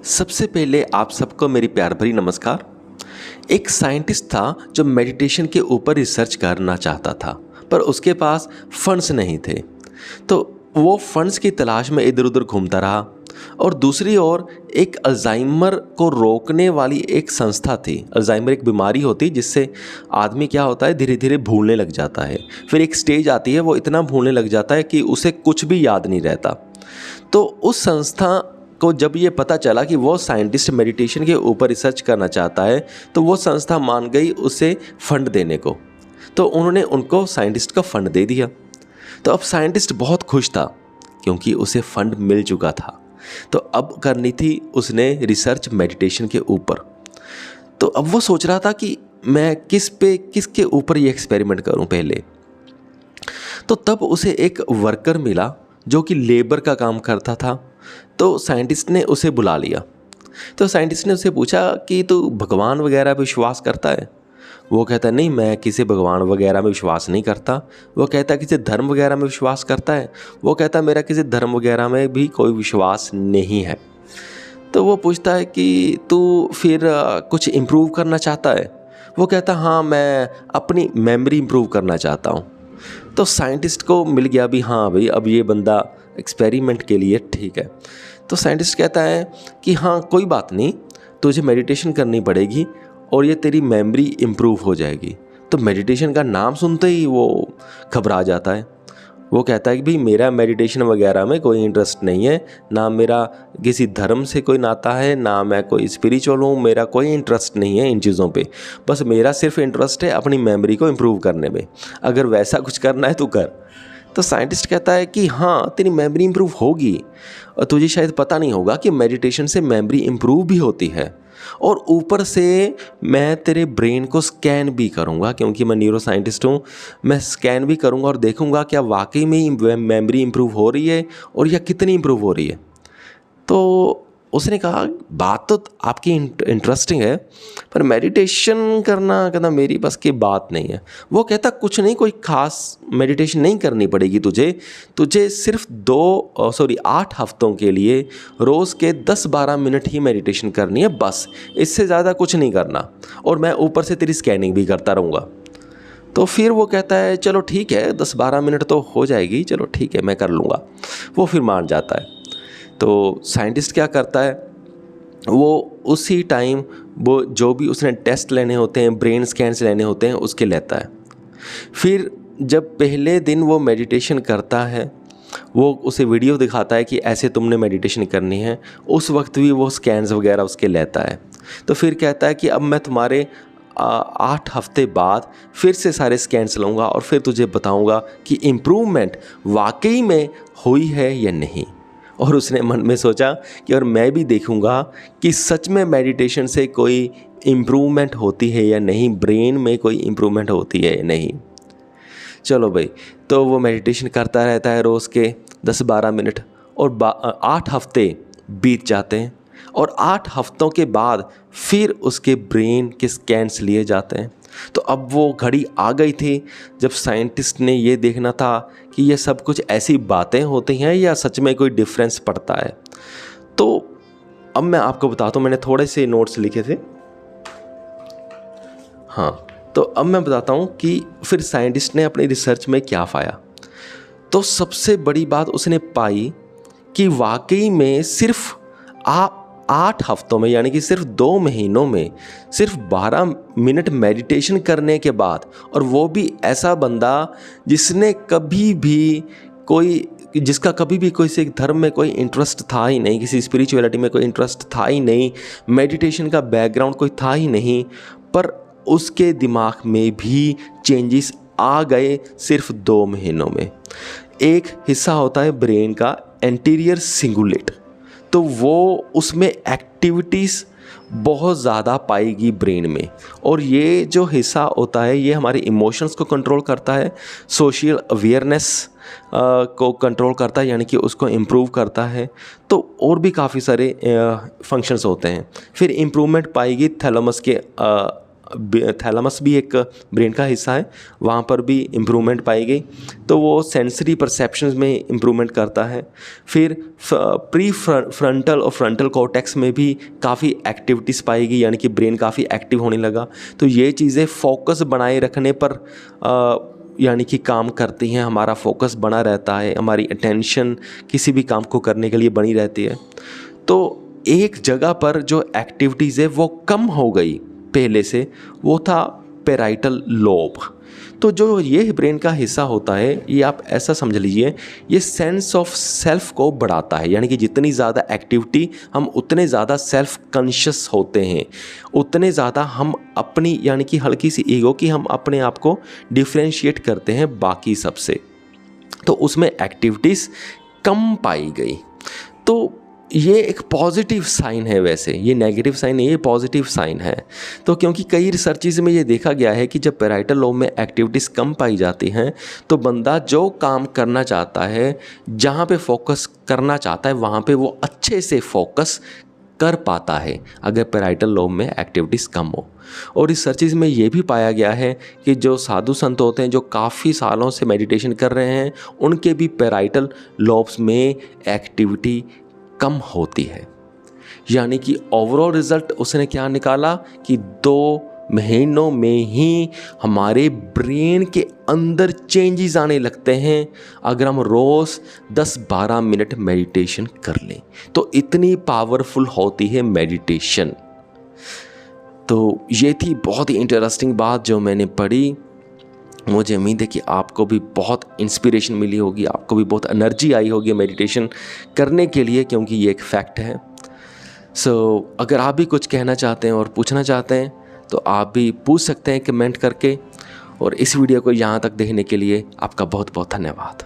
सबसे पहले आप सबको मेरी प्यार भरी नमस्कार। एक साइंटिस्ट था जो मेडिटेशन के ऊपर रिसर्च करना चाहता था, पर उसके पास फंड्स नहीं थे। तो वो फंड्स की तलाश में इधर उधर घूमता रहा। और दूसरी ओर एक अल्जाइमर को रोकने वाली एक संस्था थी। अल्जाइमर एक बीमारी होती है जिससे आदमी क्या होता है, धीरे धीरे भूलने लग जाता है। फिर एक स्टेज आती है, वो इतना भूलने लग जाता है कि उसे कुछ भी याद नहीं रहता। तो उस संस्था को जब ये पता चला कि वो साइंटिस्ट मेडिटेशन के ऊपर रिसर्च करना चाहता है, तो वो संस्था मान गई उसे फंड देने को। तो उन्होंने उनको साइंटिस्ट का फंड दे दिया। तो अब साइंटिस्ट बहुत खुश था क्योंकि उसे फंड मिल चुका था। तो अब करनी थी उसने रिसर्च मेडिटेशन के ऊपर। तो अब वो सोच रहा था कि मैं किसके ऊपर ये एक्सपेरिमेंट करूं पहले। तो तब उसे एक वर्कर मिला जो कि लेबर का काम करता था। तो साइंटिस्ट ने उसे बुला लिया। तो साइंटिस्ट ने उससे पूछा कि तू भगवान वगैरह पे विश्वास करता है? वो कहता है नहीं, मैं किसी भगवान वगैरह में विश्वास नहीं करता। वो कहता है किसी धर्म वगैरह में विश्वास करता है? वो कहता है मेरा किसी धर्म वगैरह में भी कोई विश्वास नहीं है। तो वो पूछता है कि तू फिर कुछ इम्प्रूव करना चाहता है? वो कहता हाँ, मैं अपनी मेमोरी इम्प्रूव करना चाहता हूँ। तो साइंटिस्ट को मिल गया भी, हाँ भाई अब ये बंदा एक्सपेरिमेंट के लिए ठीक है। तो साइंटिस्ट कहता है कि हाँ कोई बात नहीं, तुझे मेडिटेशन करनी पड़ेगी और ये तेरी मेमोरी इम्प्रूव हो जाएगी। तो मेडिटेशन का नाम सुनते ही वो घबरा जाता है। वो कहता है कि भाई मेरा मेडिटेशन वगैरह में कोई इंटरेस्ट नहीं है, ना मेरा किसी धर्म से कोई नाता है, ना मैं कोई स्पिरिचुअल हूँ, मेरा कोई इंटरेस्ट नहीं है इन चीज़ों पे। बस मेरा सिर्फ इंटरेस्ट है अपनी मेमोरी को इम्प्रूव करने में। अगर वैसा कुछ करना है तो कर। तो साइंटिस्ट कहता है कि हाँ तेरी मेमोरी इम्प्रूव होगी, और तुझे शायद पता नहीं होगा कि मेडिटेशन से मेमोरी इम्प्रूव भी होती है। और ऊपर से मैं तेरे ब्रेन को स्कैन भी करूँगा, क्योंकि मैं न्यूरो साइंटिस्ट हूँ। मैं स्कैन भी करूँगा और देखूँगा क्या वाकई में ही मेमोरी इम्प्रूव हो रही है और या कितनी इम्प्रूव हो रही है। तो उसने कहा बात तो आपकी इंटरेस्टिंग है, पर मेडिटेशन करना कहना मेरी बस की बात नहीं है। वो कहता कुछ नहीं, कोई ख़ास मेडिटेशन नहीं करनी पड़ेगी तुझे सिर्फ 8 हफ्तों के लिए रोज़ के 10-12 मिनट ही मेडिटेशन करनी है, बस इससे ज़्यादा कुछ नहीं करना। और मैं ऊपर से तेरी स्कैनिंग भी करता रहूँगा। तो फिर वो कहता है चलो ठीक है, 10-12 मिनट तो हो जाएगी, चलो ठीक है मैं कर लूँगा। वो फिर मान जाता है। तो साइंटिस्ट क्या करता है, वो उसी टाइम वो जो भी उसने टेस्ट लेने होते हैं, ब्रेन स्कैन्स लेने होते हैं, उसके लेता है। फिर जब पहले दिन वो मेडिटेशन करता है, वो उसे वीडियो दिखाता है कि ऐसे तुमने मेडिटेशन करनी है। उस वक्त भी वो स्कैन्स वगैरह उसके लेता है। तो फिर कहता है कि अब मैं तुम्हारे 8 हफ्ते बाद फिर से सारे स्कैन्स लूँगा और फिर तुझे बताऊँगा कि इम्प्रूवमेंट वाकई में हुई है या नहीं। और उसने मन में सोचा कि और मैं भी देखूंगा कि सच में मेडिटेशन से कोई इम्प्रूवमेंट होती है या नहीं, ब्रेन में कोई इम्प्रूवमेंट होती है या नहीं। चलो भाई, तो वो मेडिटेशन करता रहता है रोज़ के 10-12 मिनट, और 8 हफ्ते बीत जाते हैं। और 8 हफ्तों के बाद फिर उसके ब्रेन के स्कैन्स लिए जाते हैं। तो अब वो घड़ी आ गई थी जब साइंटिस्ट ने ये देखना था कि ये सब कुछ ऐसी बातें होती हैं या सच में कोई डिफरेंस पड़ता है। तो अब मैं आपको बताता हूँ, मैंने थोड़े से नोट्स लिखे थे। हाँ, तो अब मैं बताता हूँ कि फिर साइंटिस्ट ने अपनी रिसर्च में क्या पाया। तो सबसे बड़ी बात उसने पाई कि वाकई में सिर्फ 8 हफ्तों में, यानी कि सिर्फ 2 महीनों में, सिर्फ 12 मिनट मेडिटेशन करने के बाद, और वो भी ऐसा बंदा जिसका कभी भी किसी धर्म में कोई इंटरेस्ट था ही नहीं, किसी स्पिरिचुअलिटी में कोई इंटरेस्ट था ही नहीं, मेडिटेशन का बैकग्राउंड कोई था ही नहीं, पर उसके दिमाग में भी चेंजेस आ गए सिर्फ 2 महीनों में। एक हिस्सा होता है ब्रेन का एंटीरियर सिंगुलेट, तो वो उसमें एक्टिविटीज़ बहुत ज़्यादा पाएगी ब्रेन में। और ये जो हिस्सा होता है ये हमारे इमोशंस को कंट्रोल करता है, सोशल अवेयरनेस को कंट्रोल करता है, यानी कि उसको इम्प्रूव करता है। तो और भी काफ़ी सारे फंक्शंस होते हैं। फिर इम्प्रूवमेंट पाएगी थैलेमस के थैलामस भी एक ब्रेन का हिस्सा है, वहाँ पर भी इम्प्रूवमेंट पाई गई। तो वो सेंसरी परसेप्शंस में इम्प्रूवमेंट करता है। फिर प्री फ्रंटल और फ्रंटल कॉर्टेक्स में भी काफ़ी एक्टिविटीज़ पाई गई, यानी कि ब्रेन काफ़ी एक्टिव होने लगा। तो ये चीज़ें फोकस बनाए रखने पर यानी कि काम करती हैं, हमारा फोकस बना रहता है, हमारी अटेंशन किसी भी काम को करने के लिए बनी रहती है। तो एक जगह पर जो एक्टिविटीज़ है वो कम हो गई पहले से, वो था पैराइटल लोब। तो जो ये ब्रेन का हिस्सा होता है, ये आप ऐसा समझ लीजिए, ये सेंस ऑफ सेल्फ को बढ़ाता है। यानी कि जितनी ज़्यादा एक्टिविटी, हम उतने ज़्यादा सेल्फ कॉन्शियस होते हैं, उतने ज़्यादा हम अपनी यानी कि हल्की सी ईगो की हम अपने आप को डिफ्रेंशिएट करते हैं बाकी सबसे। तो उसमें एक्टिविटीज़ कम पाई गई। तो ये एक पॉजिटिव साइन है, वैसे ये नेगेटिव साइन नहीं, ये पॉजिटिव साइन है। तो क्योंकि कई रिसर्चेज में ये देखा गया है कि जब पैराइटल लोब में एक्टिविटीज़ कम पाई जाती हैं तो बंदा जो काम करना चाहता है, जहाँ पे फोकस करना चाहता है, वहाँ पे वो अच्छे से फोकस कर पाता है अगर पैराइटल लोब में एक्टिविटीज़ कम हो। और रिसर्चेज में ये भी पाया गया है कि जो साधु संत होते हैं, जो काफ़ी सालों से मेडिटेशन कर रहे हैं, उनके भी पैराइटल लोब्स में एक्टिविटी कम होती है। यानी कि ओवरऑल रिजल्ट उसने क्या निकाला कि 2 महीनों में ही हमारे ब्रेन के अंदर चेंजेस आने लगते हैं अगर हम रोज़ 10-12 मिनट मेडिटेशन कर लें। तो इतनी पावरफुल होती है मेडिटेशन। तो ये थी बहुत ही इंटरेस्टिंग बात जो मैंने पढ़ी। मुझे उम्मीद है कि आपको भी बहुत इंस्पिरेशन मिली होगी, आपको भी बहुत एनर्जी आई होगी मेडिटेशन करने के लिए, क्योंकि ये एक फैक्ट है। अगर आप भी कुछ कहना चाहते हैं और पूछना चाहते हैं तो आप भी पूछ सकते हैं कमेंट करके। और इस वीडियो को यहाँ तक देखने के लिए आपका बहुत बहुत धन्यवाद।